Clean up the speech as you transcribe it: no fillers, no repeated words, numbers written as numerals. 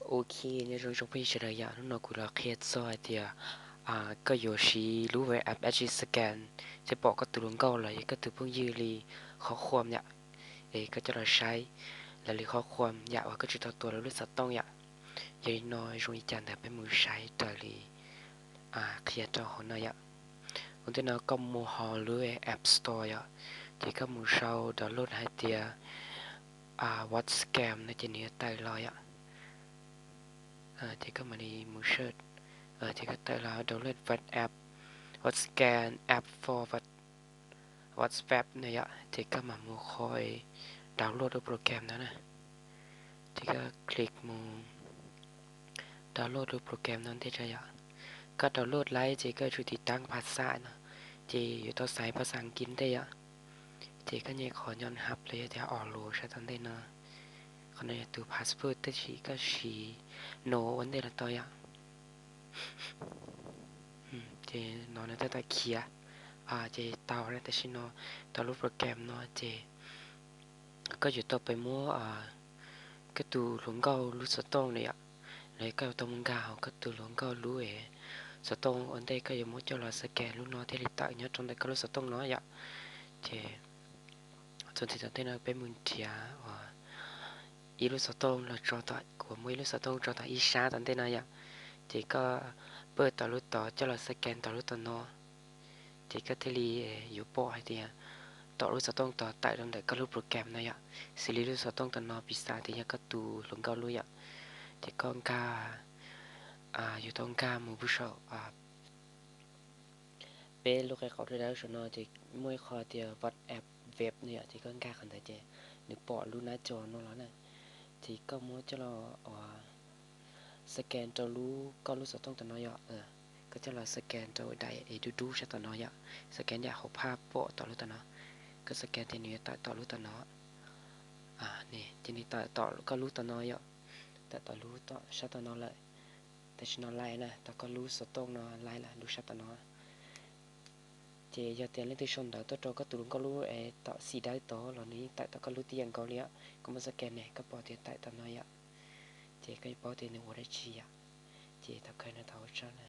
OK，那种种配置的呀，那กูเราเคสซอยเดียก็อยู่ชีรู้ไว้แอป HG สแกนจะบอกก็ตัวลงเก้าเลยก็ตัวเพิ่งยืรีข้อความเนี่ยก็จะเราใช้แล้วหรือข้อความอยากว่าก็จะตัวเราเลือกสัตว์ต้องอยากยัยน้อยรงอีจันแต่เป็นมือใช้ตัวรีเคลียร์ตัวของนายวันที่เราก็มูฮอลหรือแอปสโตร์อ่ะที่ก็มูเช่าดาวน์โหลดให้เดียวัดสแกมในจีเนียไตลอยที่ก็มาในมูเชิดที่ก็ไตลอยดาวน์โหลดวัดแอปวัดสแกนแอป for วัดสแปปเนี่ยที่ก็มามูคอยดาวน์โหลดโปรแกรมนั้นนะที่ก็คลิกมูดาวน์โหลดโปรแกรมนั้นที่จะก็ดาวน์โหลดไลท์ที่ก็จุดติดตั้งภาษานะที่อยู่ต่อสายภาษาอังกฤษได้ที่ก็เนี่ยขอย้อนหับเลยที่ออโลใช้ตอนได้นะคนนี้ตัวพาสเวิร์ดที่ชีก็ชีโนวันเดละตัวที่นอนในแต่เขียที่เตาแล้วแต่ชิโนดาวน์โหลดโปรแกรมเนาะที่ก็อยู่ต่อไปมั่วก็ตูหลงเก้ารู้สตองเลยเลยก็ตรงกาวก็ตูหลงเก้ารู้สตองอันใดก็ยังมั่วจะรอสแกนรู้เนาะที่ลิตาเนี่ยตรงใดก็รู้สตองเนาะที่จนที่ตอนที่เราไปมุนเทียอีรู้สตองเราจอต่อกว่ามือรู้สตองจอต่ออีชาตอนที่นั้นที่ก็เปิดต่อรู้ต่อจะรอสแกนต่อรู้ต่อเนาะที่ก็ที่ลีอยู่ปอให้เดียต่อรู้สตองต่อแต่ตรงใดก็รู้โปรแกรมนะสิริรู้สตองต่อเนาะพิซซ่าที่ก็ตูหลงเก้ารู้ที่ก้องกาอยู่ตรงกาหมู่ผู้ชอบเป็นลูกไอ้เขาที่ได้ชนที่มวยคอเดียววัดแอปเว็บเนี่ยที่ก้องกาขันแต่เจหรือปอรู้หน้าจอนั่นแล้วนะที่ก็มัวจะรอสแกนจะรู้ก็รู้สึกต้องแต่น้อยก็จะรอสแกนจะได้ดูใช่แต่น้อยสแกนอยากเขาภาพโปะต่อรู้แต่เนาะก็สแกนที่นี้ต่อรู้แต่เนาะนี่ทีนี้ต่อก็รู้แต่น้อยแต่ต่อรู้ต่อใช่แต่น้อยเลยแต่ฉันนอนไล่นะแต่ก็รู้สตองนอนไล่ละรู้ชัดแต่น้อยเจียเตียนเล่นที่ชนแต่ตัวก็ตุ่นก็รู้ต่อสีได้ต่อเหล่านี้แต่ก็รู้เตียงก็เลี้ยก็มาสแกนเนี่ยก็ปอเตียนแต่ต่อน้อยเจีก็ปอเตียนในหัวได้ชี้เจีถ้าเคยนะเท่าฉัน